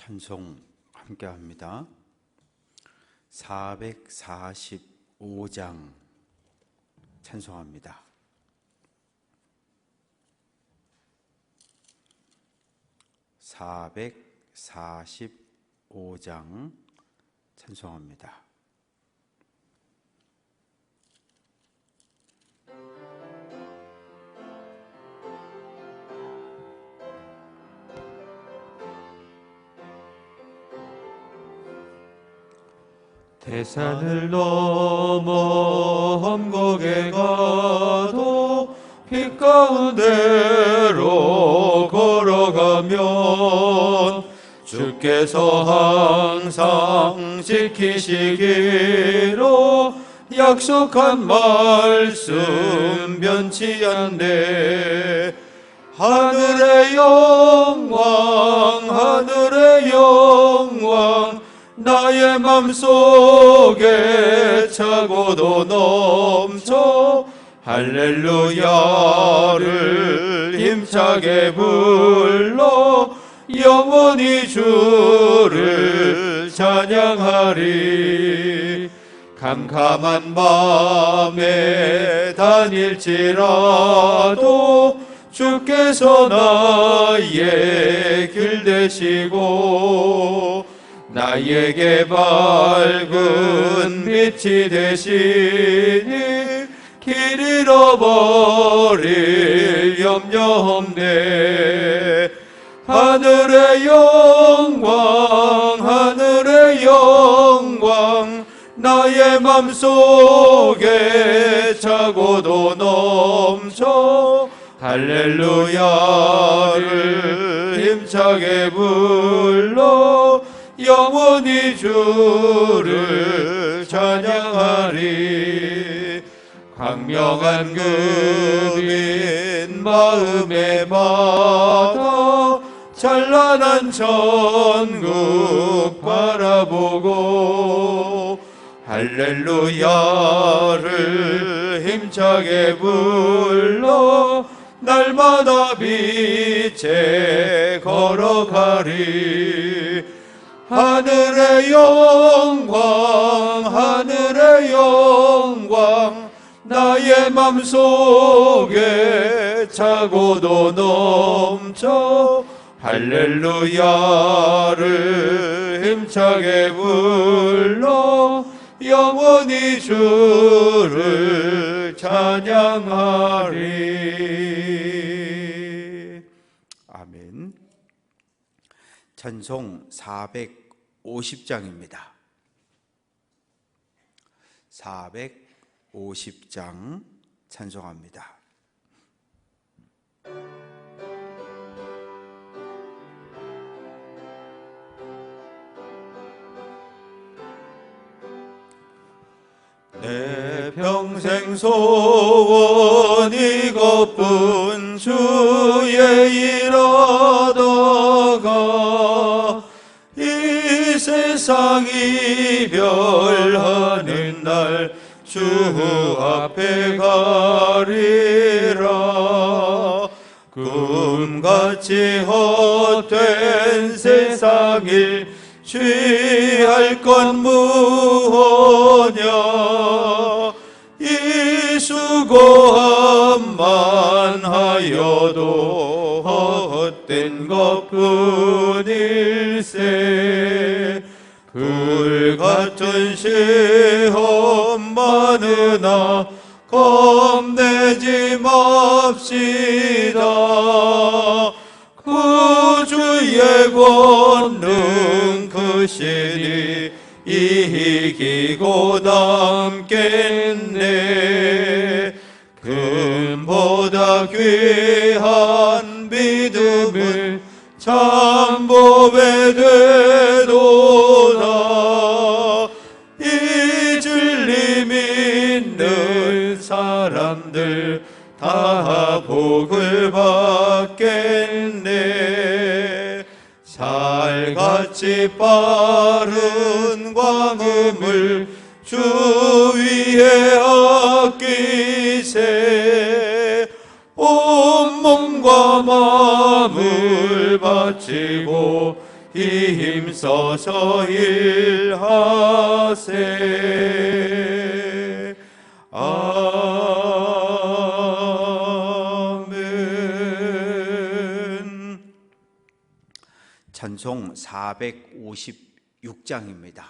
찬송 함께 합니다. 445장 찬송합니다. 445장 찬송합니다. 대산을 넘어 험곡에 가도 빛 가운데로 걸어가면 주께서 항상 지키시기로 약속한 말씀 변치 않네. 하늘의 영광 하늘의 영광 나의 맘속에 차고도 넘쳐 할렐루야를 힘차게 불러 영원히 주를 찬양하리. 캄캄한 밤에 다닐지라도 주께서 나의 길 되시고 나에게 밝은 빛이 되시니 길 잃어버릴 염려 없네. 하늘의 영광 하늘의 영광 나의 맘속에 차고도 넘쳐 할렐루야를 힘차게 불러 영원히 주를 찬양하리. 광명한 금인 마음에 받아 찬란한 천국 바라보고 할렐루야를 힘차게 불러 날마다 빛에 걸어가리. 하늘의 영광 하늘의 영광 나의 맘속에 차고도 넘쳐 할렐루야를 힘차게 불러 영원히 주를 찬양하리. 아멘. 찬송 450장입니다. 450장 찬송합니다. 내 평생 소원 이것뿐 주의 일하다가 이 세상 이별하는 날 주 앞에 가리라. 꿈같이 헛된 세상 일 취할 건 무엇냐. 이 수고함만 하여도 헛된 것뿐일세. 불같은 시험 많으나 겁내지 맙시다. 구주의 권능 크시니 이기고 남겠네. 금보다 귀한 믿음을 참보배 되도다. 이 진리 믿는 사람들 다 복을 받겠네. 살같이 빠른 광음을 주 위에 아끼세. 온 몸과 마음을 바치고 힘써서 일하세. 아멘. 찬송 456장입니다.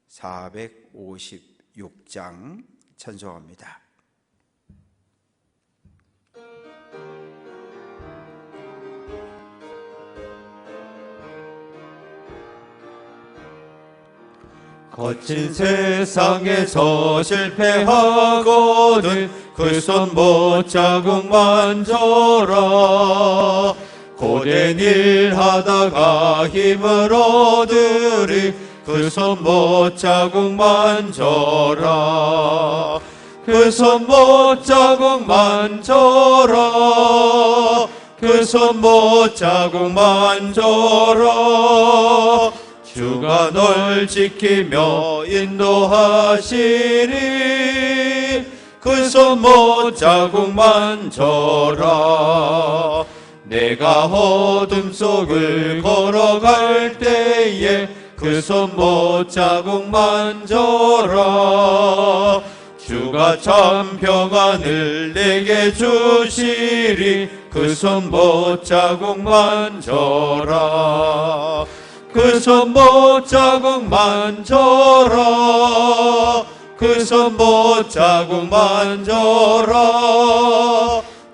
456장 찬송합니다. 거친 세상에서 실패하거든 그 손 못자국 만져라. 고된 일 하다가 힘을 얻으리 그 손 못자국 만져라. 그 손 못자국 만져라. 그 손 못자국 만져라. 주가 널 지키며 인도하시리. 그 손 못자국 만져라. 내가 어둠 속을 걸어갈 때에 그 손 못자국 만져라. 주가 참 평안을 내게 주시리. 그 손 못자국 만져라. 그 손 못자국 만져라. 그 손 못자국 만져라.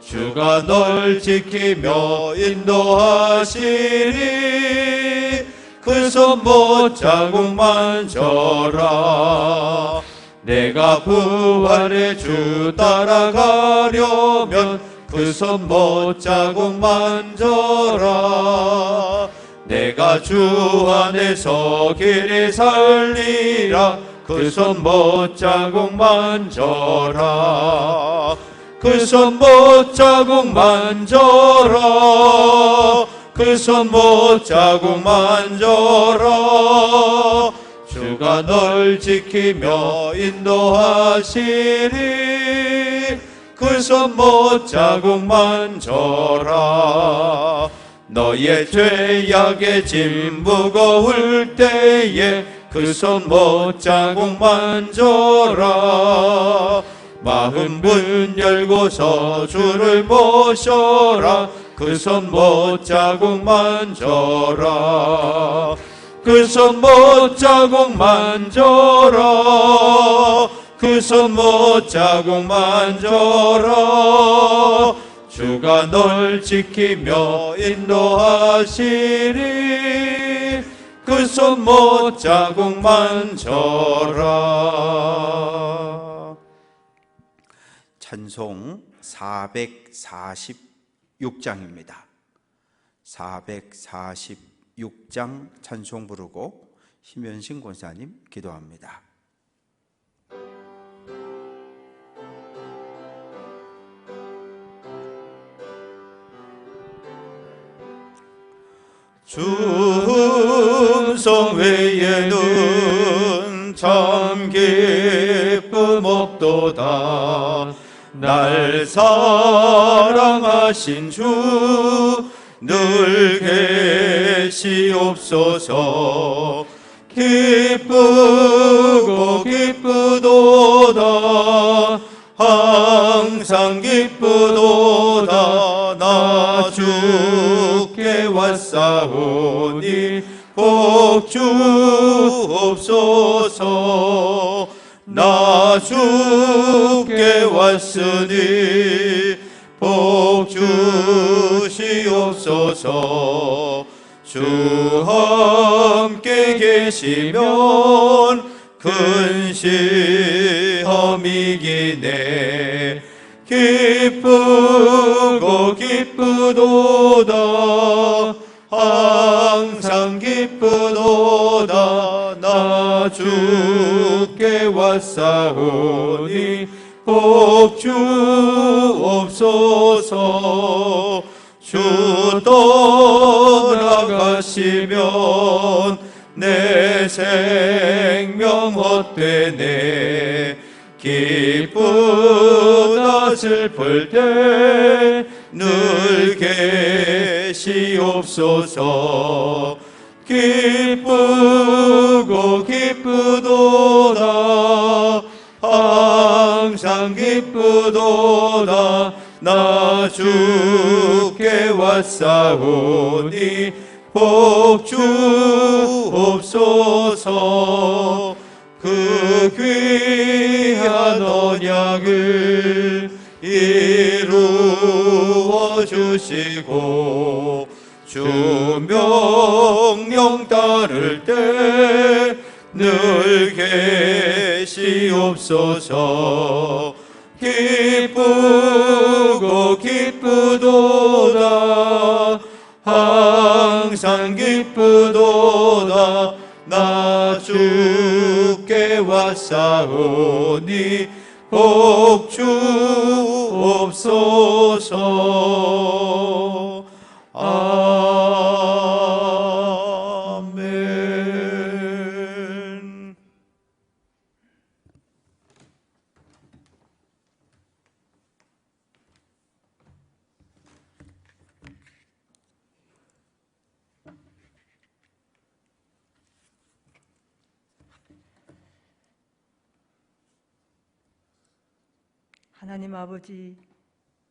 주가 널 지키며 인도하시리. 그 손 못자국 만져라. 내가 부활의 주 따라가려면 그 손 못자국 만져라. 내가 주 안에서 길이 살리라. 그 손 못자국 만져라. 그 손 못자국 만져라. 그 손 못자국 만져라. 주가 널 지키며 인도하시리. 그 손 못자국 만져라. 너의 죄악의 짐 무거울 때에 그 손 못자국 만져라. 마음 문 열고서 주를 모셔라. 그 손 못자국 만져라. 그 손 못자국 만져라. 그 손 못자국 만져라. 주가 널 지키며 인도하시리. 그 손 못자국 만져라. 찬송 446장입니다. 446장 찬송 부르고 심현신 권사님 기도합니다. 주 음성 외에는 참 기쁨 없도다. 날 사랑하신 주 늘 계시옵소서. 기쁘고 기쁘도다. 항상 기쁘도다. 나 주께 왔사오니 복 주옵소서. 나 주께 왔으니 복 주시옵소서. 주 함께 계시면 근시험이기네. 기쁘고 기쁘도다. 항상 기쁘도다. 나 주께 왔사오니 복 주옵소서. 주 떠나가시면 내 생명 헛되네. 기쁘다 슬플 때 늘 계시옵소서. 주시옵소서. 기쁘고 기쁘도다 항상 기쁘도다 나 주께 왔사오니 복 주옵소서. 그 귀한 언약을 이루어 주시고 주 명령 따를 때 늘 계시옵소서. 기쁘고 기쁘도다 항상 기쁘도다 나 주께 왔사오니 복 주옵소서. 아멘. 하나님 아버지,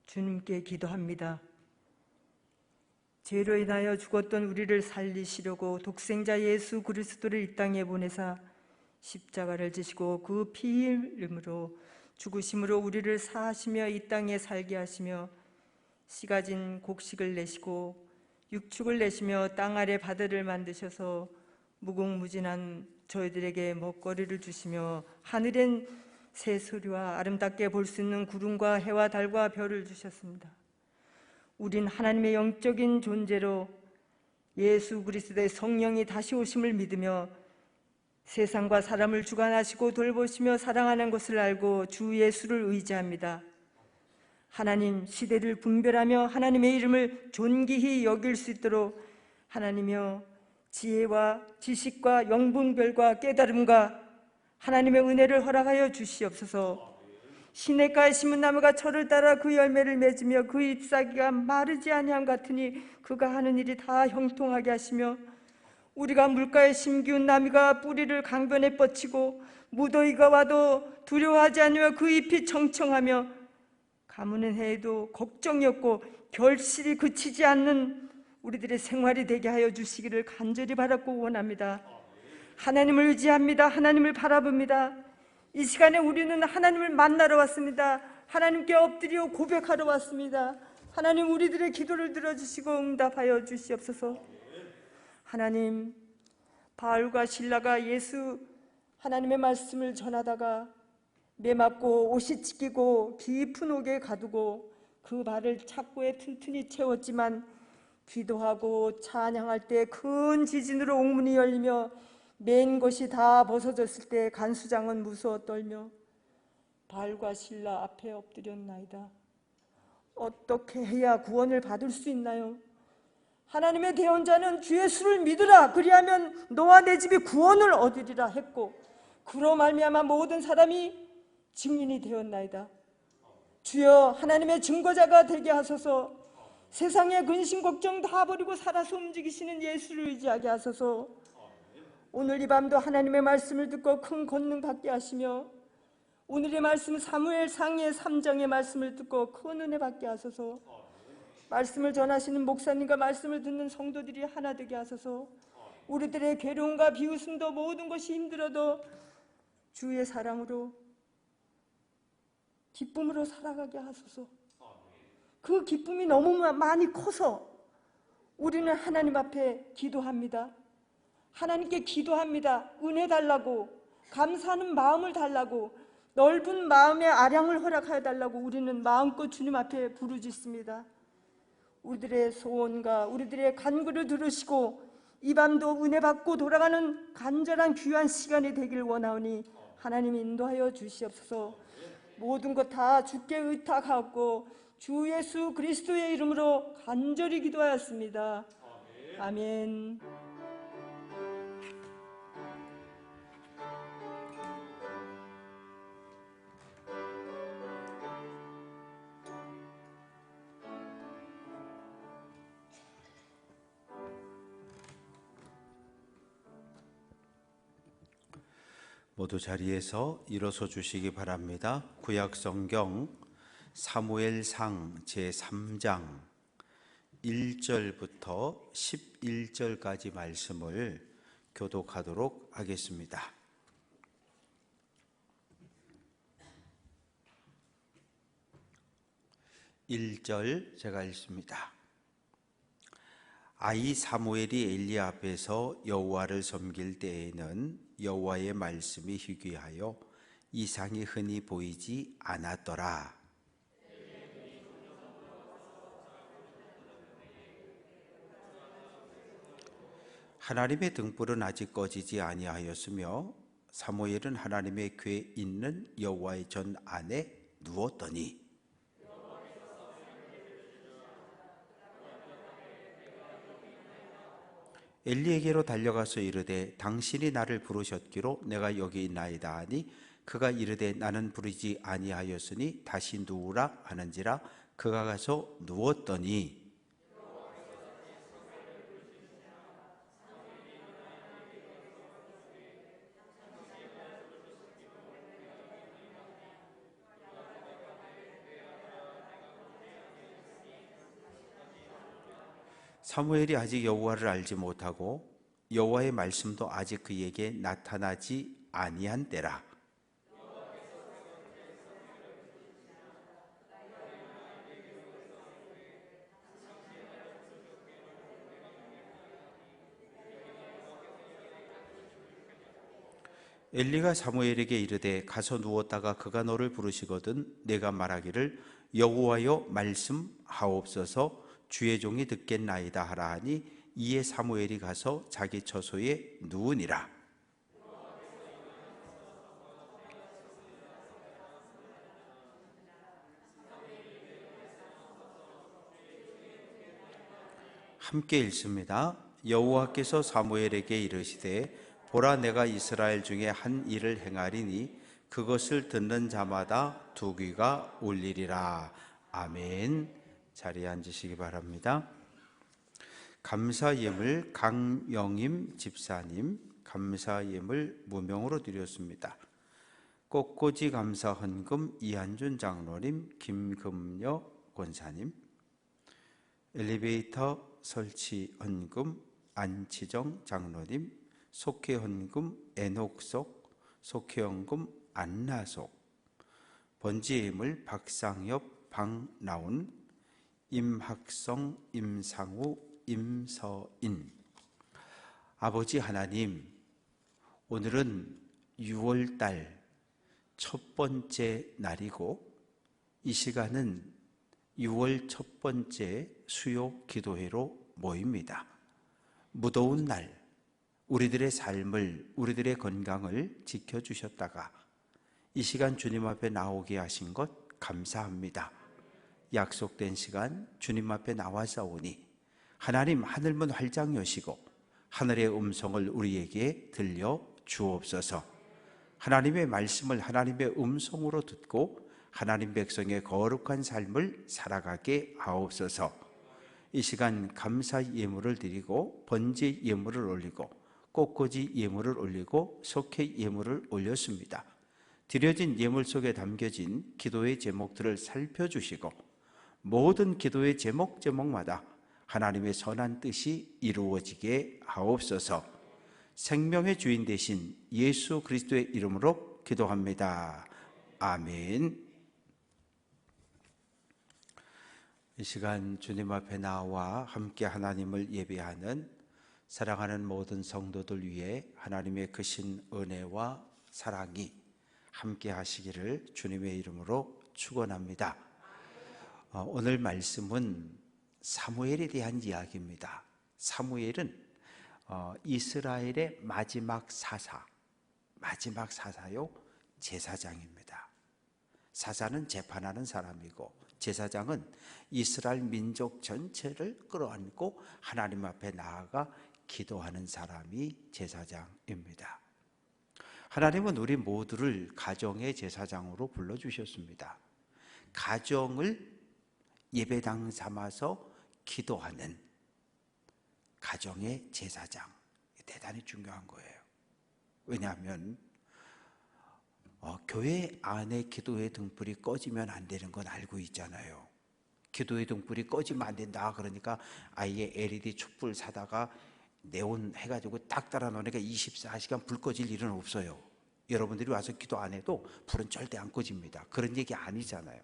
주님께 기도합니다. 죄로 인하여 죽었던 우리를 살리시려고 독생자 예수 그리스도를 이 땅에 보내사 십자가를 지시고 그 피 흘림으로 죽으심으로 우리를 사하시며 이 땅에 살게 하시며 씨가진 곡식을 내시고 육축을 내시며 땅 아래 바다를 만드셔서 무궁무진한 저희들에게 먹거리를 주시며 하늘엔 새소리와 아름답게 볼 수 있는 구름과 해와 달과 별을 주셨습니다. 우린 하나님의 영적인 존재로 예수 그리스도의 성령이 다시 오심을 믿으며 세상과 사람을 주관하시고 돌보시며 사랑하는 것을 알고 주 예수를 의지합니다. 하나님, 시대를 분별하며 하나님의 이름을 존귀히 여길 수 있도록 하나님이여 지혜와 지식과 영분별과 깨달음과 하나님의 은혜를 허락하여 주시옵소서. 시냇가에 심은 나무가 철을 따라 그 열매를 맺으며 그 잎사귀가 마르지 아니함 같으니 그가 하는 일이 다 형통하게 하시며 우리가 물가에 심기운 나무가 뿌리를 강변에 뻗치고 무더위가 와도 두려워하지 않으며 그 잎이 청청하며 가무는 해에도 걱정이 없고 결실이 그치지 않는 우리들의 생활이 되게 하여 주시기를 간절히 바라고 원합니다. 하나님을 의지합니다. 하나님을 바라봅니다. 이 시간에 우리는 하나님을 만나러 왔습니다. 하나님께 엎드려 고백하러 왔습니다. 하나님, 우리들의 기도를 들어주시고 응답하여 주시옵소서. 하나님, 바울과 실라가 예수 하나님의 말씀을 전하다가 매맞고 옷이 찢기고 깊은 옥에 가두고 그 발을 착고에 튼튼히 채웠지만 기도하고 찬양할 때 큰 지진으로 옥문이 열리며 맨 것이 다 벗어졌을 때 간수장은 무서워 떨며 바울과 실라 앞에 엎드렸나이다. 어떻게 해야 구원을 받을 수 있나요? 하나님의 대언자는 주 예수를 믿으라, 그리하면 너와 내 집이 구원을 얻으리라 했고 그로 말미암아 모든 사람이 증인이 되었나이다. 주여, 하나님의 증거자가 되게 하소서. 세상의 근심 걱정 다 버리고 살아서 움직이시는 예수를 의지하게 하소서. 오늘 이 밤도 하나님의 말씀을 듣고 큰 권능 받게 하시며 오늘의 말씀 사무엘 상의 3장의 말씀을 듣고 큰 은혜 받게 하소서. 말씀을 전하시는 목사님과 말씀을 듣는 성도들이 하나 되게 하소서. 우리들의 괴로움과 비웃음도 모든 것이 힘들어도 주의 사랑으로 기쁨으로 살아가게 하소서. 그 기쁨이 너무 많이 커서 우리는 하나님 앞에 기도합니다. 하나님께 기도합니다. 은혜 달라고, 감사하는 마음을 달라고, 넓은 마음의 아량을 허락하여 달라고 우리는 마음껏 주님 앞에 부르짖습니다. 우리들의 소원과 우리들의 간구를 들으시고 이 밤도 은혜 받고 돌아가는 간절한 귀한 시간이 되길 원하오니 하나님 인도하여 주시옵소서. 모든 것 다 주께 의탁하고 주 예수 그리스도의 이름으로 간절히 기도하였습니다. 아멘. 모두 자리에서 일어서 주시기 바랍니다. 구약 성경 사무엘상 제3장 1절부터 11절까지 말씀을 교독하도록 하겠습니다. 1절 제가 읽습니다. 아이 사무엘이 엘리 앞에서 여호와를 섬길 때에는 여호와의 말씀이 희귀하여 이상이 흔히 보이지 않았더라. 하나님의 등불은 아직 꺼지지 아니하였으며 사무엘은 하나님의 궤 있는 여호와의 전 안에 누웠더니 엘리에게로 달려가서 이르되 당신이 나를 부르셨기로 내가 여기 있나이다 하니 그가 이르되 나는 부르지 아니하였으니 다시 누우라 하는지라 그가 가서 누웠더니 사무엘이 아직 여호와를 알지 못하고 여호와의 말씀도 아직 그에게 나타나지 아니한 때라. 엘리가 사무엘에게 이르되 가서 누웠다가 그가 너를 부르시거든 내가 말하기를 여호와여 말씀하옵소서 주의 종이 듣겠나이다 하라 하니 이에 사무엘이 가서 자기 처소에 누우니라. 함께 읽습니다. 여호와께서 사무엘에게 이르시되 보라 내가 이스라엘 중에 한 일을 행하리니 그것을 듣는 자마다 두 귀가 울리리라. 아멘. 자리에 앉으시기 바랍니다. 감사 예물 강영임 집사님 감사 예물 무명으로 드렸습니다. 꽃꽂이 감사 헌금 이한준 장로님 김금여 권사님 엘리베이터 설치 헌금 안치정 장로님 속회 헌금 애녹속 속회 헌금 안나속 번지 예물 박상엽 방나온 임학성, 임상우, 임서인. 아버지 하나님, 오늘은 6월달 첫 번째 날이고 이 시간은 6월 첫 번째 수요 기도회로 모입니다. 무더운 날 우리들의 삶을, 우리들의 건강을 지켜주셨다가 이 시간 주님 앞에 나오게 하신 것 감사합니다. 약속된 시간 주님 앞에 나와서오니 하나님 하늘문 활짝 여시고 하늘의 음성을 우리에게 들려 주옵소서. 하나님의 말씀을 하나님의 음성으로 듣고 하나님 백성의 거룩한 삶을 살아가게 하옵소서. 이 시간 감사 예물을 드리고 번제 예물을 올리고 꽃꽂이 예물을 올리고 속회 예물을 올렸습니다. 드려진 예물 속에 담겨진 기도의 제목들을 살펴주시고 모든 기도의 제목마다 하나님의 선한 뜻이 이루어지게 하옵소서. 생명의 주인 되신 예수 그리스도의 이름으로 기도합니다. 아멘. 이 시간 주님 앞에 나와 함께 하나님을 예배하는 사랑하는 모든 성도들 위해 하나님의 크신 은혜와 사랑이 함께 하시기를 주님의 이름으로 축원합니다. 오늘 말씀은 사무엘에 대한 이야기입니다. 사무엘은 이스라엘의 마지막 사사요 제사장입니다. 사사는 재판하는 사람이고 제사장은 이스라엘 민족 전체를 끌어안고 하나님 앞에 나아가 기도하는 사람이 제사장입니다. 하나님은 우리 모두를 가정의 제사장으로 불러주셨습니다. 가정을 예배당 삼아서 기도하는 가정의 제사장, 대단히 중요한 거예요. 왜냐하면 교회 안에 기도의 등불이 꺼지면 안 되는 건 알고 있잖아요. 기도의 등불이 꺼지면 안 된다 그러니까 아예 LED 촛불 사다가 네온 해가지고 딱 달아놓으니까 24시간 불 꺼질 일은 없어요. 여러분들이 와서 기도 안 해도 불은 절대 안 꺼집니다. 그런 얘기 아니잖아요.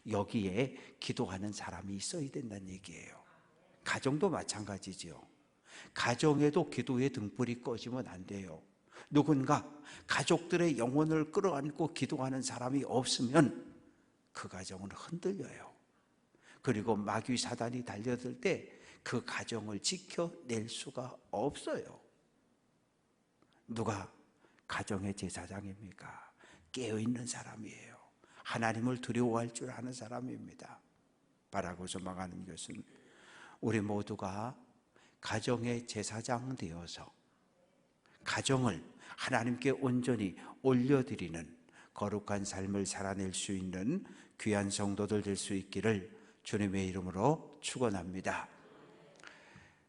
여기에 기도하는 사람이 있어야 된다는 얘기예요. 가정도 마찬가지지요. 가정에도 기도의 등불이 꺼지면 안 돼요. 누군가 가족들의 영혼을 끌어안고 기도하는 사람이 없으면 그 가정은 흔들려요. 그리고 마귀 사단이 달려들 때 그 가정을 지켜낼 수가 없어요. 누가 가정의 제사장입니까? 깨어있는 사람이에요. 하나님을 두려워할 줄 아는 사람입니다. 바라고 소망하는 것은 우리 모두가 가정의 제사장 되어서 가정을 하나님께 온전히 올려드리는 거룩한 삶을 살아낼 수 있는 귀한 성도들 될 수 있기를 주님의 이름으로 축원합니다.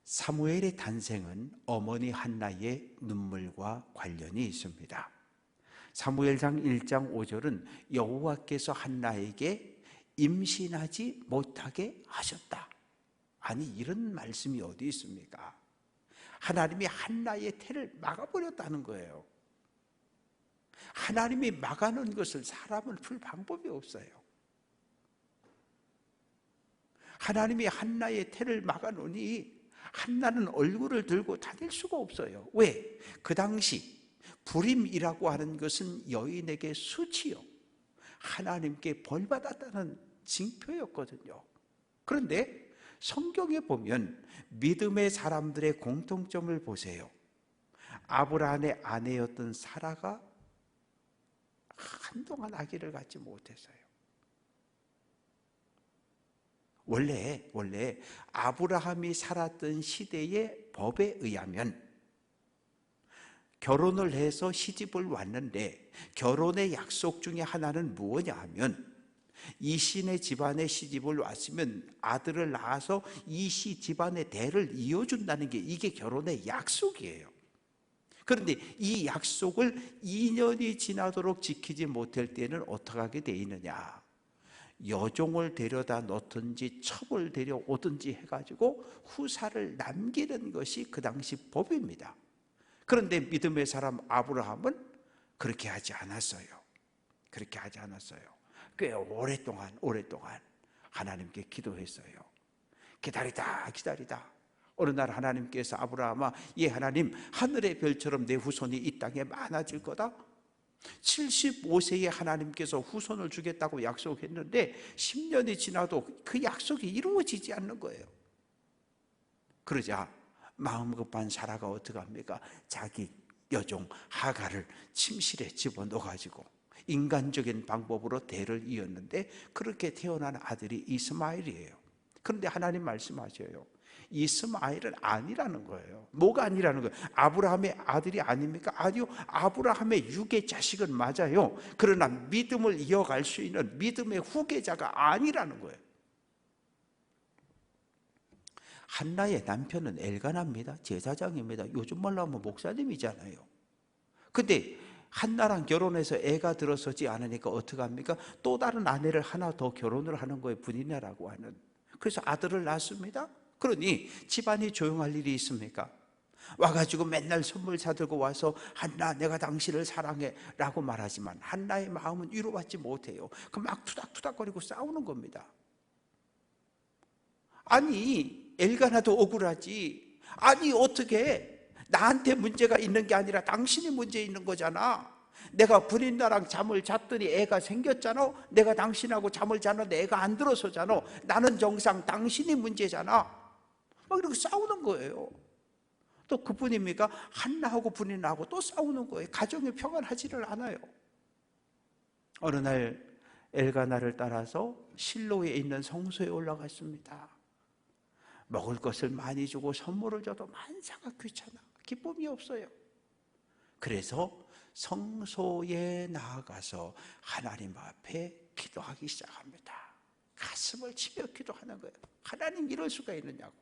사무엘의 탄생은 어머니 한나의 눈물과 관련이 있습니다. 사무엘상 1장 5절은 여호와께서 한나에게 임신하지 못하게 하셨다. 아니, 이런 말씀이 어디 있습니까? 하나님이 한나의 태를 막아버렸다는 거예요. 하나님이 막아놓은 것을 사람은 풀 방법이 없어요. 하나님이 한나의 태를 막아놓으니 한나는 얼굴을 들고 다닐 수가 없어요. 왜? 그 당시 불임이라고 하는 것은 여인에게 수치요, 하나님께 벌받았다는 징표였거든요. 그런데 성경에 보면 믿음의 사람들의 공통점을 보세요. 아브라함의 아내였던 사라가 한동안 아기를 갖지 못했어요. 원래 아브라함이 살았던 시대의 법에 의하면 결혼을 해서 시집을 왔는데 결혼의 약속 중에 하나는 무엇이냐 하면 이신의 집안에 시집을 왔으면 아들을 낳아서 이시 집안의 대를 이어준다는 게 이게 결혼의 약속이에요. 그런데 이 약속을 2년이 지나도록 지키지 못할 때는 어떻게 하게 돼 있느냐? 여종을 데려다 놓든지 첩을 데려오든지 해가지고 후사를 남기는 것이 그 당시 법입니다. 그런데 믿음의 사람 아브라함은 그렇게 하지 않았어요. 그렇게 하지 않았어요. 꽤 오랫동안 하나님께 기도했어요. 기다리다 어느 날 하나님께서 아브라함아, 예 하나님, 하늘의 별처럼 내 후손이 이 땅에 많아질 거다. 75세에 하나님께서 후손을 주겠다고 약속했는데 10년이 지나도 그 약속이 이루어지지 않는 거예요. 그러자 마음 급한 사라가 어떻게 합니까? 자기 여종 하갈을 침실에 집어넣어가지고 인간적인 방법으로 대를 이었는데 그렇게 태어난 아들이 이스마엘이에요. 그런데 하나님 말씀하셔요. 이스마엘은 아니라는 거예요. 뭐가 아니라는 거예요? 아브라함의 아들이 아닙니까? 아니요, 아브라함의 육의 자식은 맞아요. 그러나 믿음을 이어갈 수 있는 믿음의 후계자가 아니라는 거예요. 한나의 남편은 엘가나입니다. 제사장입니다. 요즘 말로 하면 목사님이잖아요. 근데 한나랑 결혼해서 애가 들어서지 않으니까 어떻게 합니까? 또 다른 아내를 하나 더 결혼을 하는 거예요. 분이나라고 하는. 그래서 아들을 낳습니다. 그러니 집안이 조용할 일이 있습니까? 와가지고 맨날 선물 사들고 와서 한나, 내가 당신을 사랑해 라고 말하지만 한나의 마음은 위로받지 못해요. 그 막 투닥투닥거리고 싸우는 겁니다. 아니, 엘가나도 억울하지. 아니, 어떻게 나한테 문제가 있는 게 아니라 당신이 문제 있는 거잖아. 내가 분인나랑 잠을 잤더니 애가 생겼잖아. 내가 당신하고 잠을 잤는데 애가 안 들어서잖아. 나는 정상, 당신이 문제잖아. 막 이렇게 싸우는 거예요. 또 그뿐입니까? 한나하고 분인나하고 또 싸우는 거예요. 가정이 평안하지를 않아요. 어느 날 엘가나를 따라서 실로에 있는 성소에 올라갔습니다. 먹을 것을 많이 주고 선물을 줘도 만사가 귀찮아. 기쁨이 없어요. 그래서 성소에 나아가서 하나님 앞에 기도하기 시작합니다. 가슴을 치며 기도하는 거예요. 하나님, 이럴 수가 있느냐고.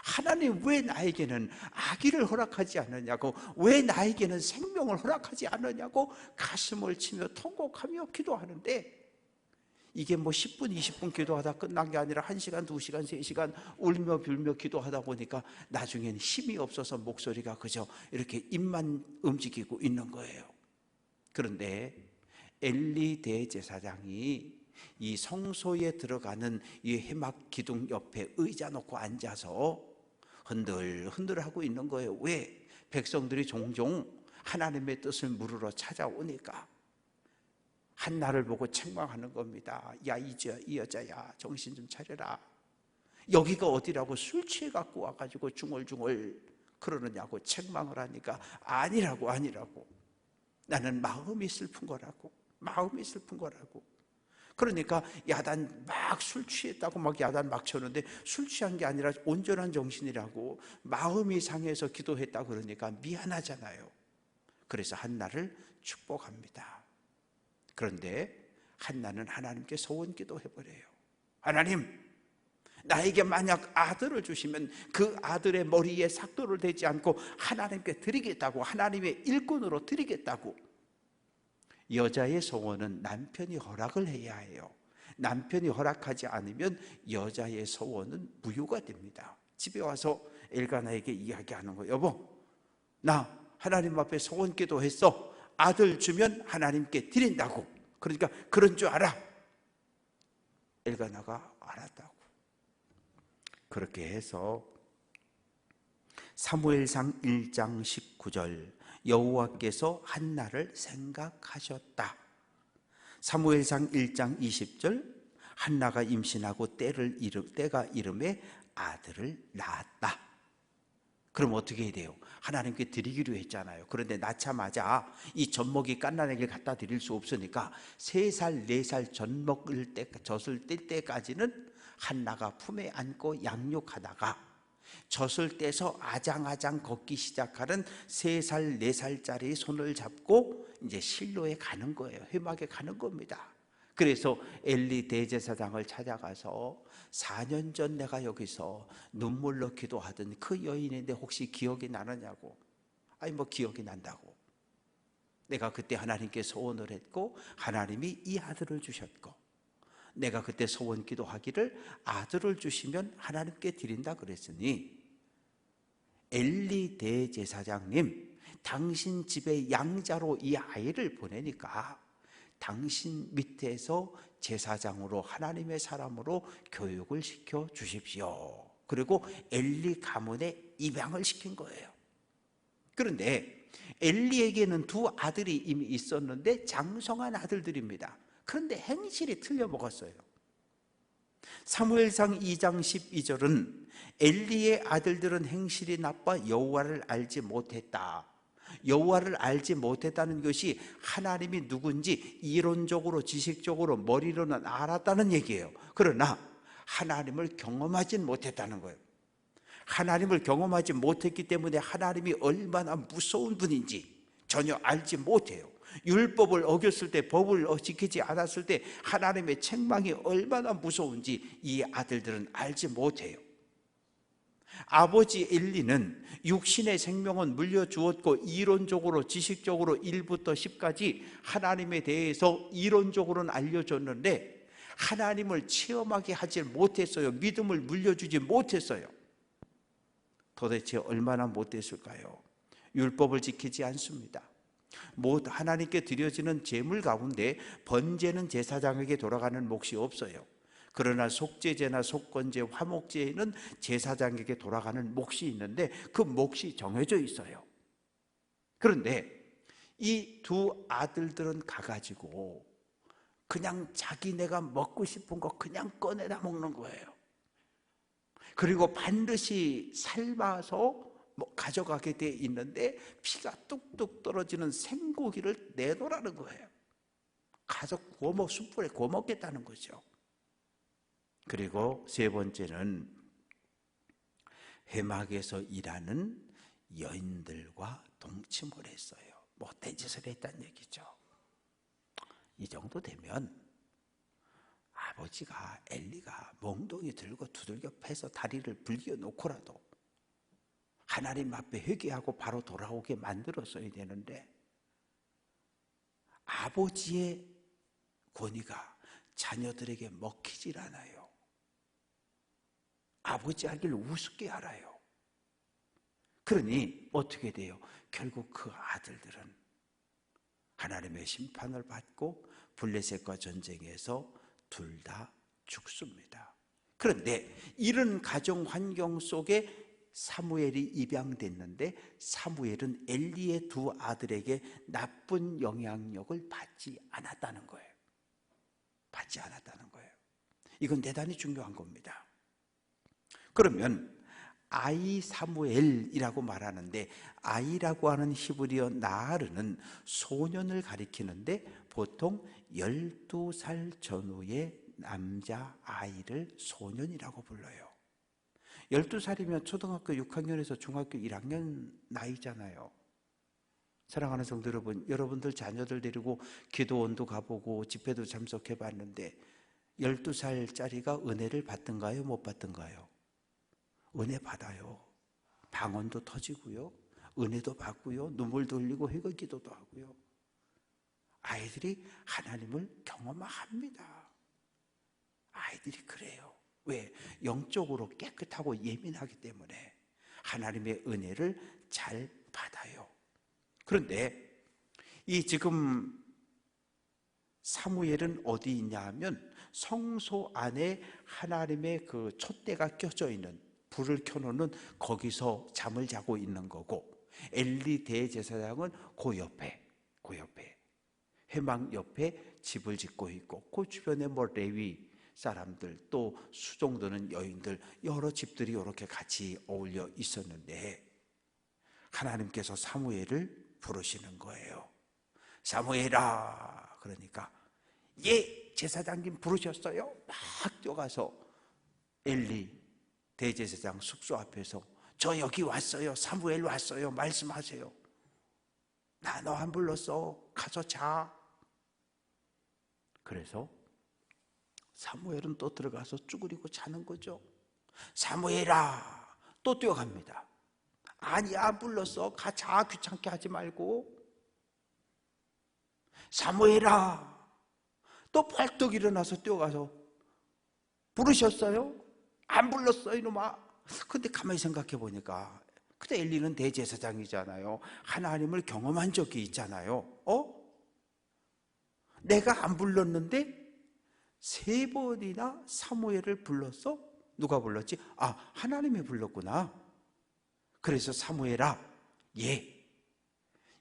하나님 왜 나에게는 아기를 허락하지 않느냐고, 왜 나에게는 생명을 허락하지 않느냐고 가슴을 치며 통곡하며 기도하는데, 이게 뭐 10분, 20분 기도하다 끝난 게 아니라 1시간, 2시간, 3시간 울며 빌며 기도하다 보니까 나중에는 힘이 없어서 목소리가 그저 이렇게 입만 움직이고 있는 거예요. 그런데 엘리 대제사장이 이 성소에 들어가는 이 회막 기둥 옆에 의자 놓고 앉아서 흔들흔들 하고 있는 거예요. 왜? 백성들이 종종 하나님의 뜻을 물으러 찾아오니까 한나를 보고 책망하는 겁니다. 야, 이 여자야, 정신 좀 차려라. 여기가 어디라고 술 취해 갖고 와가지고 중얼중얼 그러느냐고 책망을 하니까 아니라고. 나는 마음이 슬픈 거라고. 그러니까 야단 막 술 취했다고 막 야단 막 쳤는데, 술 취한 게 아니라 온전한 정신이라고, 마음이 상해서 기도했다 그러니까 미안하잖아요. 그래서 한나를 축복합니다. 그런데 한나는 하나님께 소원 기도해버려요. 하나님, 나에게 만약 아들을 주시면 그 아들의 머리에 삭도를 대지 않고 하나님께 드리겠다고, 하나님의 일꾼으로 드리겠다고. 여자의 소원은 남편이 허락을 해야 해요. 남편이 허락하지 않으면 여자의 소원은 무효가 됩니다. 집에 와서 엘가나에게 이야기하는 거예요. 여보, 나 하나님 앞에 소원 기도했어. 아들 주면 하나님께 드린다고. 그러니까 그런 줄 알아. 엘가나가 알았다고. 그렇게 해서 사무엘상 1장 19절, 여호와께서 한나를 생각하셨다. 사무엘상 1장 20절, 한나가 임신하고 때가 이름에 아들을 낳았다. 그럼 어떻게 해야 돼요? 하나님께 드리기로 했잖아요. 그런데 낳자마자 이 젖먹이 갓난아기를 갖다 드릴 수 없으니까 3살, 4살 젖을 뗄 때까지는 한나가 품에 안고 양육하다가 젖을 떼서 아장아장 걷기 시작하는 3살, 4살짜리 손을 잡고 이제 실로에 가는 거예요. 회막에 가는 겁니다. 그래서 엘리 대제사장을 찾아가서 4년 전 내가 여기서 눈물로 기도하던 그 여인인데 혹시 기억이 나느냐고. 아니 뭐 기억이 난다고. 내가 그때 하나님께 소원을 했고 하나님이 이 아들을 주셨고, 내가 그때 소원 기도하기를 아들을 주시면 하나님께 드린다 그랬으니, 엘리 대제사장님, 당신 집에 양자로 이 아이를 보내니까 당신 밑에서 제사장으로, 하나님의 사람으로 교육을 시켜 주십시오. 그리고 엘리 가문에 입양을 시킨 거예요. 그런데 엘리에게는 2 아들이 이미 있었는데 장성한 아들들입니다. 그런데 행실이 틀려 먹었어요. 사무엘상 2장 12절은 엘리의 아들들은 행실이 나빠 여호와를 알지 못했다. 여호와를 알지 못했다는 것이 하나님이 누군지 이론적으로, 지식적으로, 머리로는 알았다는 얘기예요. 그러나 하나님을 경험하진 못했다는 거예요. 하나님을 경험하지 못했기 때문에 하나님이 얼마나 무서운 분인지 전혀 알지 못해요. 율법을 어겼을 때, 법을 지키지 않았을 때 하나님의 책망이 얼마나 무서운지 이 아들들은 알지 못해요. 아버지 엘리는 육신의 생명은 물려주었고 이론적으로, 지식적으로 1부터 10까지 하나님에 대해서 이론적으로는 알려줬는데 하나님을 체험하게 하지 못했어요. 믿음을 물려주지 못했어요. 도대체 얼마나 못됐을까요? 율법을 지키지 않습니다. 하나님께 드려지는 제물 가운데 번제는 제사장에게 돌아가는 몫이 없어요. 그러나 속죄제나 속건제, 화목제에는 제사장에게 돌아가는 몫이 있는데 그 몫이 정해져 있어요. 그런데 이 2 아들들은 가가지고 그냥 자기네가 먹고 싶은 거 그냥 꺼내다 먹는 거예요. 그리고 반드시 삶아서 가져가게 돼 있는데 피가 뚝뚝 떨어지는 생고기를 내놓으라는 거예요. 가서 숯불에 구워 먹겠다는 거죠. 그리고 3번째는 회막에서 일하는 여인들과 동침을 했어요. 못된 짓을 했다는 얘기죠. 이 정도 되면 아버지가, 엘리가 몽둥이 들고 두들겨 패서 다리를 불겨 놓고라도 하나님 앞에 회개하고 바로 돌아오게 만들었어야 되는데 아버지의 권위가 자녀들에게 먹히질 않아요. 아버지 하기를 우습게 알아요. 그러니 어떻게 돼요? 결국 그 아들들은 하나님의 심판을 받고 블레셋과 전쟁에서 둘 다 죽습니다. 그런데 이런 가정 환경 속에 사무엘이 입양됐는데 사무엘은 엘리의 두 아들에게 나쁜 영향력을 받지 않았다는 거예요. 받지 않았다는 거예요. 이건 대단히 중요한 겁니다. 그러면 아이 사무엘이라고 말하는데 아이라고 하는 히브리어 나하르는 소년을 가리키는데 보통 12살 전후의 남자아이를 소년이라고 불러요. 12살이면 초등학교 6학년에서 중학교 1학년 나이잖아요. 사랑하는 성도 여러분, 여러분들 자녀들 데리고 기도원도 가보고 집회도 참석해 봤는데 12살짜리가 은혜를 받든가요? 못 받든가요? 은혜 받아요. 방언도 터지고요. 은혜도 받고요. 눈물도 흘리고 회개 기도도 하고요. 아이들이 하나님을 경험합니다. 아이들이 그래요. 왜? 영적으로 깨끗하고 예민하기 때문에 하나님의 은혜를 잘 받아요. 그런데 이 지금 사무엘은 어디 있냐 하면 성소 안에 하나님의 그 촛대가 껴져 있는 불을 켜놓는 거기서 잠을 자고 있는 거고 엘리 대제사장은 그 옆에 회막 옆에 집을 짓고 있고 그 주변에 뭐 레위 사람들 또 수종드는 여인들 여러 집들이 이렇게 같이 어울려 있었는데 하나님께서 사무엘을 부르시는 거예요. 사무엘아. 그러니까 예 제사장님 부르셨어요? 막 뛰어가서 엘리 대제사장 숙소 앞에서 저 여기 왔어요. 사무엘 왔어요. 말씀하세요. 나 너 안 불렀어. 가서 자. 그래서 사무엘은 또 들어가서 쭈그리고 자는 거죠. 사무엘아. 또 뛰어갑니다. 아니야 안 불렀어. 가 자. 귀찮게 하지 말고. 사무엘아. 또 벌떡 일어나서 뛰어가서 부르셨어요? 안 불렀어 이놈아. 근데 가만히 생각해 보니까 그때 엘리는 대제사장이잖아요. 하나님을 경험한 적이 있잖아요. 내가 안 불렀는데 3번이나 사무엘을 불렀어? 누가 불렀지? 하나님이 불렀구나. 그래서 사무엘아, 예,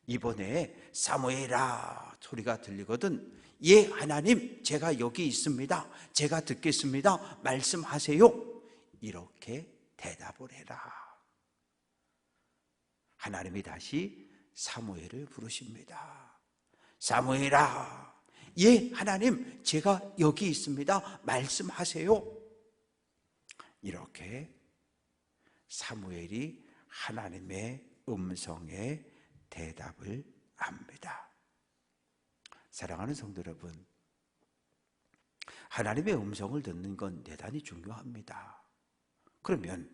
이번에 사무엘아 소리가 들리거든. 예, 하나님, 제가 여기 있습니다. 제가 듣겠습니다. 말씀하세요. 이렇게 대답을 해라. 하나님이 다시 사무엘을 부르십니다. 사무엘아, 예, 하나님, 제가 여기 있습니다. 말씀하세요. 이렇게 사무엘이 하나님의 음성에 대답을 합니다. 사랑하는 성도 여러분, 하나님의 음성을 듣는 건 대단히 중요합니다. 그러면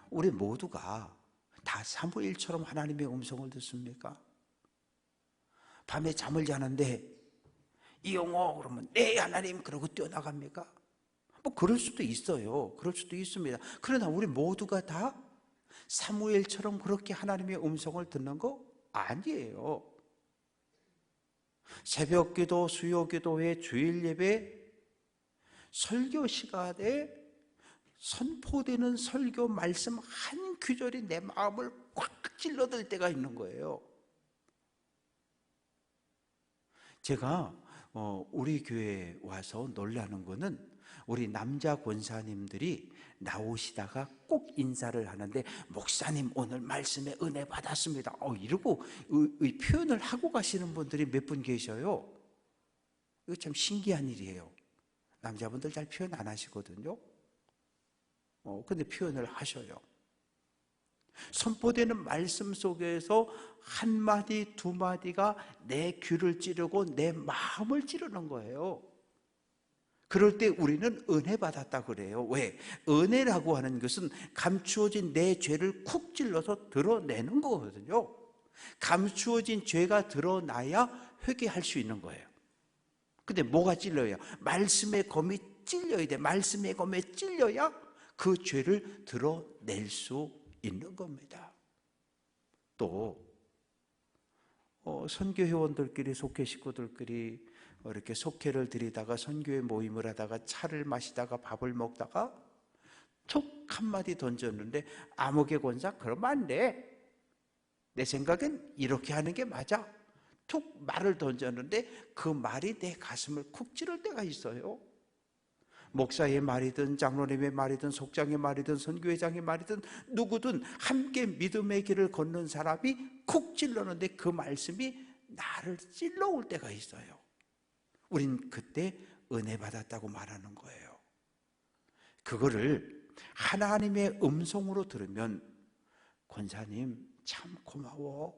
우리 모두가 다 사무엘처럼 하나님의 음성을 듣습니까? 밤에 잠을 자는데 이용호 그러면 네 하나님 그러고 뛰어나갑니까? 뭐 그럴 수도 있어요. 그럴 수도 있습니다. 그러나 우리 모두가 다 사무엘처럼 그렇게 하나님의 음성을 듣는 거 아니에요. 새벽기도, 수요기도회, 주일예배, 설교 시간에 선포되는 설교 말씀 한 구절이 내 마음을 꽉 찔러들 때가 있는 거예요. 제가 우리 교회에 와서 놀라는 거는 우리 남자 권사님들이 나오시다가 꼭 인사를 하는데 목사님 오늘 말씀에 은혜 받았습니다. 이러고 이 표현을 하고 가시는 분들이 몇 분 계셔요. 이거 참 신기한 일이에요. 남자분들 잘 표현 안 하시거든요. 근데 표현을 하셔요. 선포되는 말씀 속에서 한 마디 두 마디가 내 귀를 찌르고 내 마음을 찌르는 거예요. 그럴 때 우리는 은혜 받았다 그래요. 왜? 은혜라고 하는 것은 감추어진 내 죄를 쿡 찔러서 드러내는 거거든요. 감추어진 죄가 드러나야 회개할 수 있는 거예요. 근데 뭐가 찔려야? 말씀의 검이 찔려야 돼. 말씀의 검에 찔려야 그 죄를 드러낼 수 있는 겁니다. 또 선교 회원들끼리, 속회 식구들끼리 이렇게 속회를 드리다가 선교회 모임을 하다가 차를 마시다가 밥을 먹다가 툭 한마디 던졌는데, 암흑의 권사 그러면 안 돼. 내 생각엔 이렇게 하는 게 맞아. 툭 말을 던졌는데 그 말이 내 가슴을 쿡 찌를 때가 있어요. 목사의 말이든 장로님의 말이든 속장의 말이든 선교회장의 말이든 누구든 함께 믿음의 길을 걷는 사람이 쿡 찔렀는데 그 말씀이 나를 찔러올 때가 있어요. 우린 그때 은혜 받았다고 말하는 거예요. 그거를 하나님의 음성으로 들으면, 권사님 참 고마워.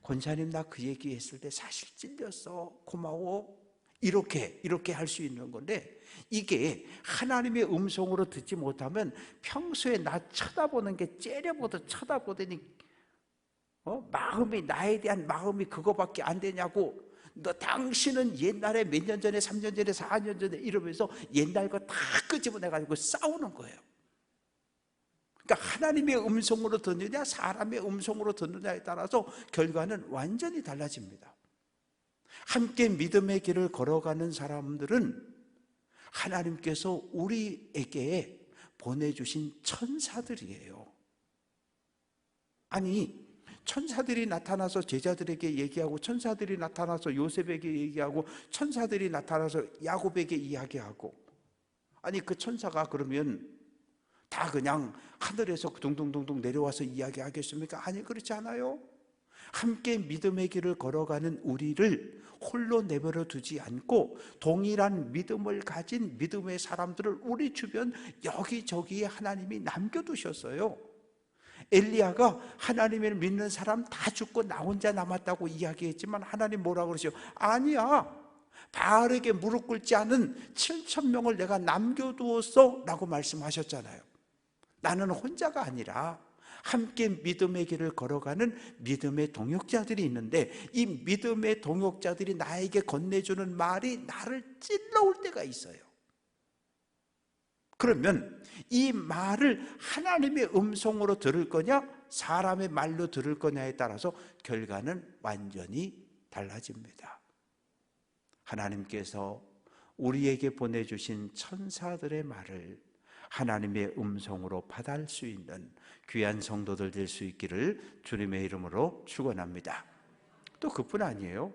권사님 나 그 얘기했을 때 사실 찔렸어. 고마워. 이렇게 할 수 있는 건데, 이게 하나님의 음성으로 듣지 못하면 평소에 나 쳐다보는 게 째려보듯 쳐다보더니 마음이, 나에 대한 마음이 그거밖에 안 되냐고, 너 당신은 옛날에 몇 년 전에 3년 전에 4년 전에 이러면서 옛날 거 다 끄집어내가지고 싸우는 거예요. 그러니까 하나님의 음성으로 듣느냐 사람의 음성으로 듣느냐에 따라서 결과는 완전히 달라집니다. 함께 믿음의 길을 걸어가는 사람들은 하나님께서 우리에게 보내주신 천사들이에요. 아니, 천사들이 나타나서 제자들에게 얘기하고, 천사들이 나타나서 요셉에게 얘기하고, 천사들이 나타나서 야곱에게 이야기하고, 아니 그 천사가 그러면 다 그냥 하늘에서 둥둥둥둥 내려와서 이야기하겠습니까? 아니, 그렇지 않아요. 함께 믿음의 길을 걸어가는 우리를 홀로 내버려 두지 않고 동일한 믿음을 가진 믿음의 사람들을 우리 주변 여기저기에 하나님이 남겨두셨어요. 엘리야가 하나님을 믿는 사람 다 죽고 나 혼자 남았다고 이야기했지만 하나님 뭐라고 그러죠? 아니야, 바알에게 무릎 꿇지 않은 7,000명을 내가 남겨두었어 라고 말씀하셨잖아요. 나는 혼자가 아니라 함께 믿음의 길을 걸어가는 믿음의 동역자들이 있는데, 이 믿음의 동역자들이 나에게 건네주는 말이 나를 찔러올 때가 있어요. 그러면 이 말을 하나님의 음성으로 들을 거냐 사람의 말로 들을 거냐에 따라서 결과는 완전히 달라집니다. 하나님께서 우리에게 보내주신 천사들의 말을 하나님의 음성으로 받을 수 있는 귀한 성도들 될 수 있기를 주님의 이름으로 축원합니다. 또 그뿐 아니에요.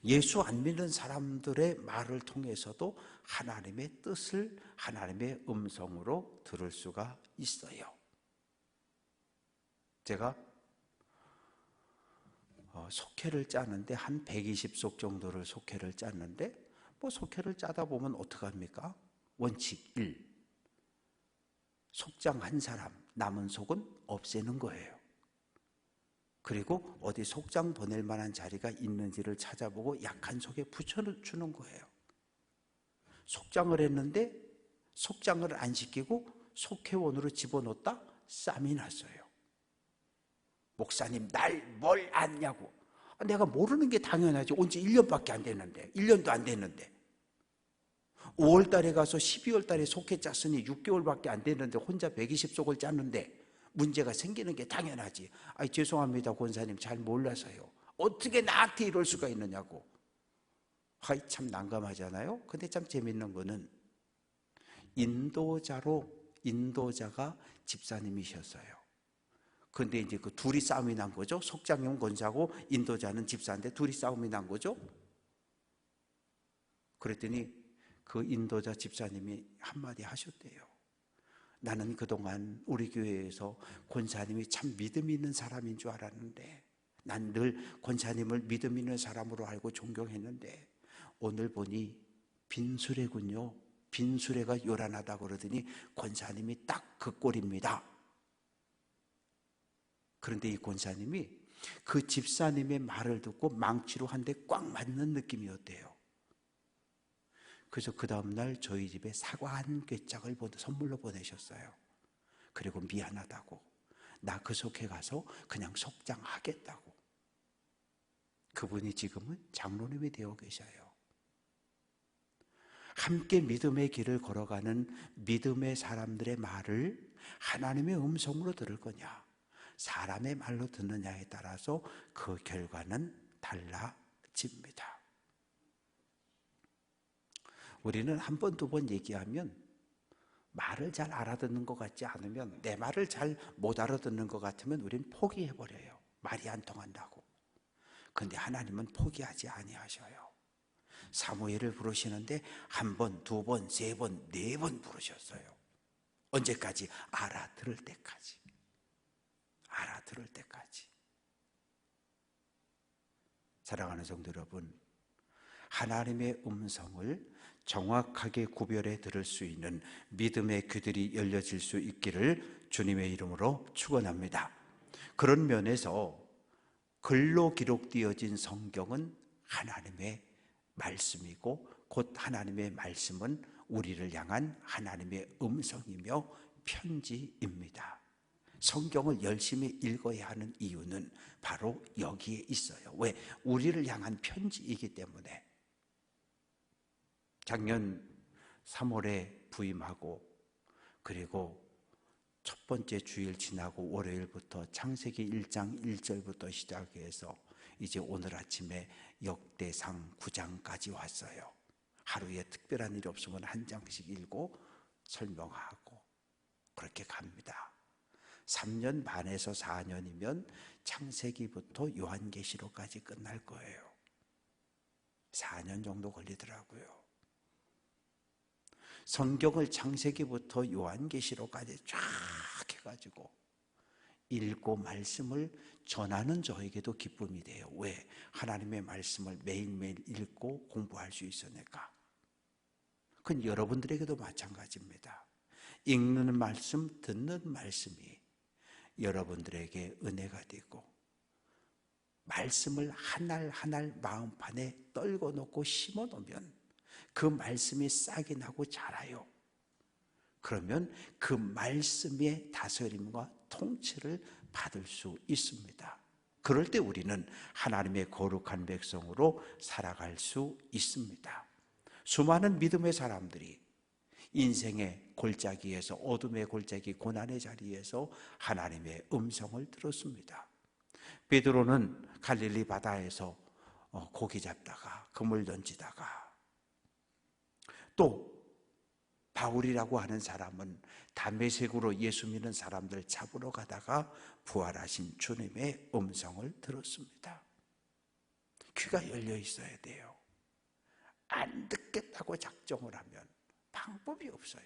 예수 안 믿는 사람들의 말을 통해서도 하나님의 뜻을 하나님의 음성으로 들을 수가 있어요. 제가 속회를 짜는데 한 120속 정도를 속회를 짰는데, 속회를 짜다 보면 어떡합니까? 원칙 1, 속장 한 사람 남은 속은 없애는 거예요. 그리고 어디 속장 보낼 만한 자리가 있는지를 찾아보고 약한 속에 붙여주는 거예요. 속장을 했는데 속장을 안 시키고 속회원으로 집어넣었다? 쌈이 났어요. 목사님 날 뭘 아냐고. 내가 모르는 게 당연하지. 온 지 1년밖에 안 됐는데, 1년도 안 됐는데, 5월 달에 가서 12월 달에 속회 짰으니 6개월밖에 안 됐는데 혼자 120속을 짰는데 문제가 생기는 게 당연하지. 죄송합니다 권사님, 잘 몰라서요. 어떻게 나한테 이럴 수가 있느냐고. 참 난감하잖아요. 근데 참 재밌는 거는 인도자가 집사님이셨어요. 근데 이제 그 둘이 싸움이 난 거죠. 속장용 권사고 인도자는 집사인데 둘이 싸움이 난 거죠. 그랬더니 그 인도자 집사님이 한마디 하셨대요. 나는 그동안 우리 교회에서 권사님이 참 믿음 있는 사람인 줄 알았는데, 난 늘 권사님을 믿음 있는 사람으로 알고 존경했는데 오늘 보니 빈수레군요. 빈수레가 요란하다고 그러더니 권사님이 딱 그 꼴입니다. 그런데 이 권사님이 그 집사님의 말을 듣고 망치로 한 대 꽉 맞는 느낌이었대요. 그래서 그 다음날 저희 집에 사과 한 꿰짝을 선물로 보내셨어요. 그리고 미안하다고, 나 그 속에 가서 그냥 속장하겠다고. 그분이 지금은 장로님이 되어 계셔요. 함께 믿음의 길을 걸어가는 믿음의 사람들의 말을 하나님의 음성으로 들을 거냐, 사람의 말로 듣느냐에 따라서 그 결과는 달라집니다. 우리는 한 번, 두 번 얘기하면 말을 잘 알아듣는 것 같지 않으면, 내 말을 잘 못 알아듣는 것 같으면 우리는 포기해버려요. 말이 안 통한다고. 근데 하나님은 포기하지 아니하셔요. 사무엘을 부르시는데 한 번, 두 번, 세 번, 네 번 부르셨어요. 언제까지? 알아들을 때까지. 알아들을 때까지. 사랑하는 성도 여러분, 하나님의 음성을 정확하게 구별해 들을 수 있는 믿음의 귀들이 열려질 수 있기를 주님의 이름으로 축원합니다. 그런 면에서 글로 기록되어진 성경은 하나님의 말씀이고, 곧 하나님의 말씀은 우리를 향한 하나님의 음성이며 편지입니다. 성경을 열심히 읽어야 하는 이유는 바로 여기에 있어요. 왜? 우리를 향한 편지이기 때문에. 작년 3월에 부임하고, 그리고 첫 번째 주일 지나고 월요일부터 창세기 1장 1절부터 시작해서 이제 오늘 아침에 역대상 9장까지 왔어요. 하루에 특별한 일이 없으면 한 장씩 읽고 설명하고 그렇게 갑니다. 3년 반에서 4년이면 창세기부터 요한계시록까지 끝날 거예요. 4년 정도 걸리더라고요. 성경을 창세기부터 요한계시록까지 쫙 해가지고 읽고 말씀을 전하는 저에게도 기쁨이 돼요. 왜? 하나님의 말씀을 매일매일 읽고 공부할 수 있으니까. 그건 여러분들에게도 마찬가지입니다. 읽는 말씀, 듣는 말씀이 여러분들에게 은혜가 되고, 말씀을 한 알 한 알 마음판에 떨궈 놓고 심어 놓으면 그 말씀이 싹이 나고 자라요. 그러면 그 말씀의 다스림과 통치를 받을 수 있습니다. 그럴 때 우리는 하나님의 거룩한 백성으로 살아갈 수 있습니다. 수많은 믿음의 사람들이 인생의 골짜기에서, 어둠의 골짜기, 고난의 자리에서 하나님의 음성을 들었습니다. 베드로는 갈릴리 바다에서 고기 잡다가 그물 던지다가, 또 바울이라고 하는 사람은 다메섹으로 예수 믿는 사람들 잡으러 가다가 부활하신 주님의 음성을 들었습니다. 귀가 열려 있어야 돼요. 안 듣겠다고 작정을 하면 방법이 없어요.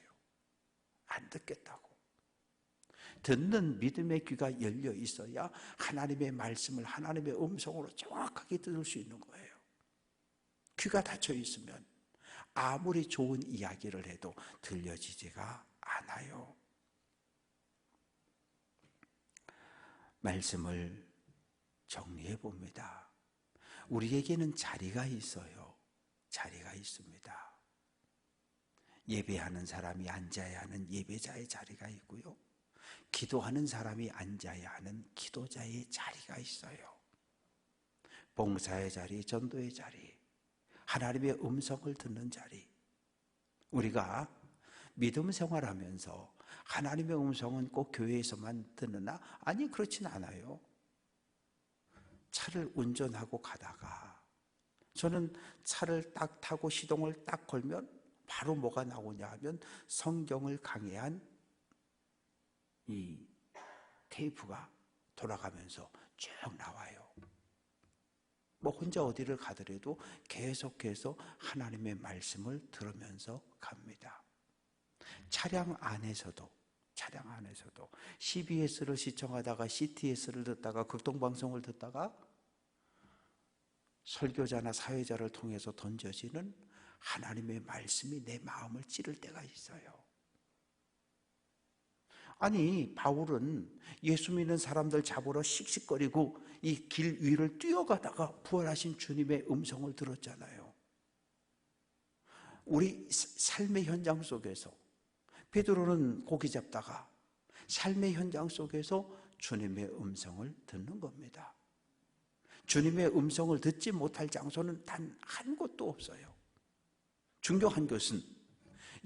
안 듣겠다고. 듣는 믿음의 귀가 열려 있어야 하나님의 말씀을 하나님의 음성으로 정확하게 들을 수 있는 거예요. 귀가 닫혀 있으면 아무리 좋은 이야기를 해도 들려지지가 않아요. 말씀을 정리해 봅니다. 우리에게는 자리가 있어요. 자리가 있습니다. 예배하는 사람이 앉아야 하는 예배자의 자리가 있고요, 기도하는 사람이 앉아야 하는 기도자의 자리가 있어요. 봉사의 자리, 전도의 자리, 하나님의 음성을 듣는 자리. 우리가 믿음 생활하면서 하나님의 음성은 꼭 교회에서만 듣느냐? 아니, 그렇진 않아요. 차를 운전하고 가다가 저는 차를 딱 타고 시동을 딱 걸면 바로 뭐가 나오냐 하면 성경을 강해한 이 테이프가 돌아가면서 쭉 나와요. 뭐 혼자 어디를 가더라도 계속해서 하나님의 말씀을 들으면서 갑니다. 차량 안에서도 CBS를 시청하다가 CTS를 듣다가 극동방송을 듣다가 설교자나 사회자를 통해서 던져지는 하나님의 말씀이 내 마음을 찌를 때가 있어요. 아니, 바울은 예수 믿는 사람들 잡으러 씩씩거리고 이 길 위를 뛰어가다가 부활하신 주님의 음성을 들었잖아요. 우리 삶의 현장 속에서 베드로는 고기 잡다가 삶의 현장 속에서 주님의 음성을 듣는 겁니다. 주님의 음성을 듣지 못할 장소는 단 한 곳도 없어요. 중요한 것은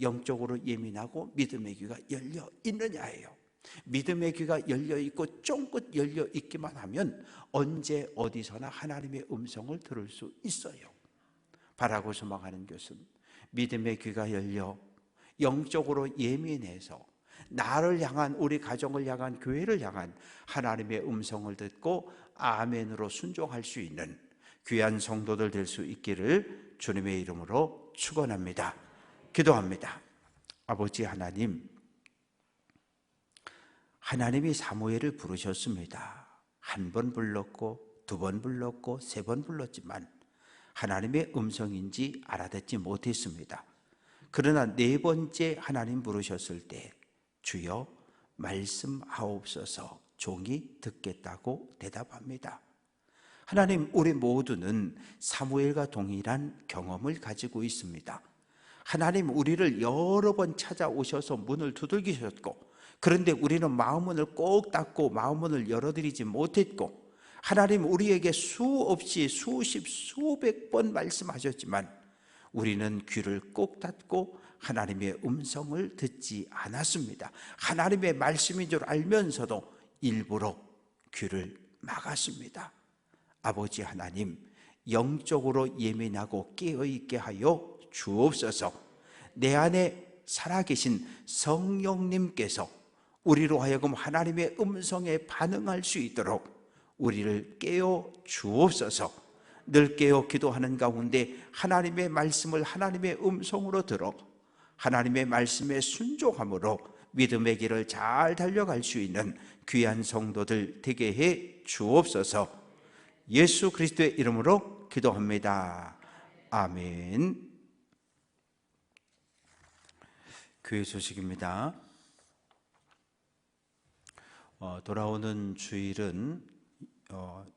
영적으로 예민하고 믿음의 귀가 열려 있느냐예요. 믿음의 귀가 열려 있고 쫑긋 열려 있기만 하면 언제 어디서나 하나님의 음성을 들을 수 있어요. 바라고 소망하는 것은 믿음의 귀가 열려 영적으로 예민해서 나를 향한, 우리 가정을 향한, 교회를 향한 하나님의 음성을 듣고 아멘으로 순종할 수 있는 귀한 성도들 될 수 있기를 주님의 이름으로 축원합니다. 기도합니다. 아버지 하나님, 하나님이 사무엘을 부르셨습니다. 한 번 불렀고 두 번 불렀고 세 번 불렀지만 하나님의 음성인지 알아듣지 못했습니다. 그러나 네 번째 하나님 부르셨을 때 주여 말씀하옵소서 종이 듣겠다고 대답합니다. 하나님, 우리 모두는 사무엘과 동일한 경험을 가지고 있습니다. 하나님, 우리를 여러 번 찾아오셔서 문을 두들기셨고, 그런데 우리는 마음문을 꼭 닫고 마음문을 열어드리지 못했고, 하나님, 우리에게 수없이 수십 수백 번 말씀하셨지만 우리는 귀를 꼭 닫고 하나님의 음성을 듣지 않았습니다. 하나님의 말씀인 줄 알면서도 일부러 귀를 막았습니다. 아버지 하나님, 영적으로 예민하고 깨어있게 하여 주옵소서. 내 안에 살아계신 성령님께서 우리로 하여금 하나님의 음성에 반응할 수 있도록 우리를 깨워 주옵소서. 늘 깨어 기도하는 가운데 하나님의 말씀을 하나님의 음성으로 들어 하나님의 말씀에 순종함으로 믿음의 길을 잘 달려갈 수 있는 귀한 성도들 되게 해 주옵소서. 예수 그리스도의 이름으로 기도합니다. 아멘. 교회 소식입니다. 돌아오는 주일은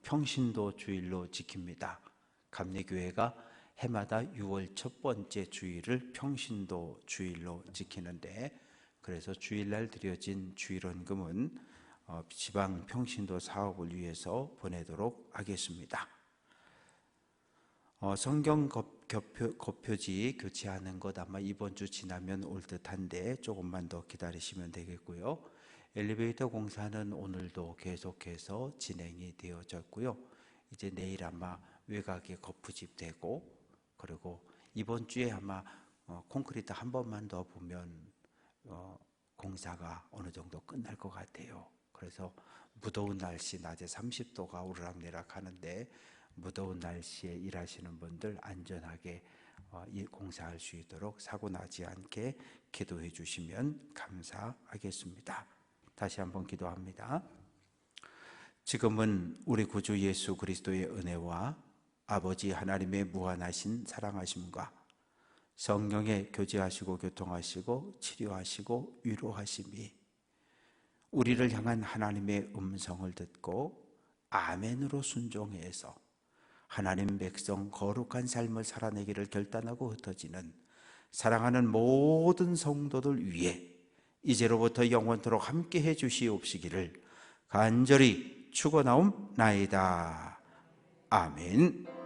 평신도 주일로 지킵니다. 감리교회가 해마다 6월 첫 번째 주일을 평신도 주일로 지키는데, 그래서 주일날 드려진 주일원금은 지방 평신도 사업을 위해서 보내도록 하겠습니다. 성경 겉표지 교체하는 것 아마 이번 주 지나면 올 듯한데 조금만 더 기다리시면 되겠고요. 엘리베이터 공사는 오늘도 계속해서 진행이 되어졌고요. 이제 내일 아마 외곽에 거푸집되고, 그리고 이번 주에 아마 콘크리트 한 번만 더 보면 공사가 어느 정도 끝날 것 같아요. 그래서 무더운 날씨, 낮에 30도가 오르락내락 하는데 무더운 날씨에 일하시는 분들 안전하게 공사할 수 있도록 사고 나지 않게 기도해 주시면 감사하겠습니다. 다시 한번 기도합니다. 지금은 우리 구주 예수 그리스도의 은혜와 아버지 하나님의 무한하신 사랑하심과 성령의 교제하시고 교통하시고 치료하시고 위로하심이 우리를 향한 하나님의 음성을 듣고 아멘으로 순종해서 하나님 백성 거룩한 삶을 살아내기를 결단하고 흩어지는 사랑하는 모든 성도들 위해 이제로부터 영원토록 함께해 주시옵시기를 간절히 축원하옵나이다. 아멘.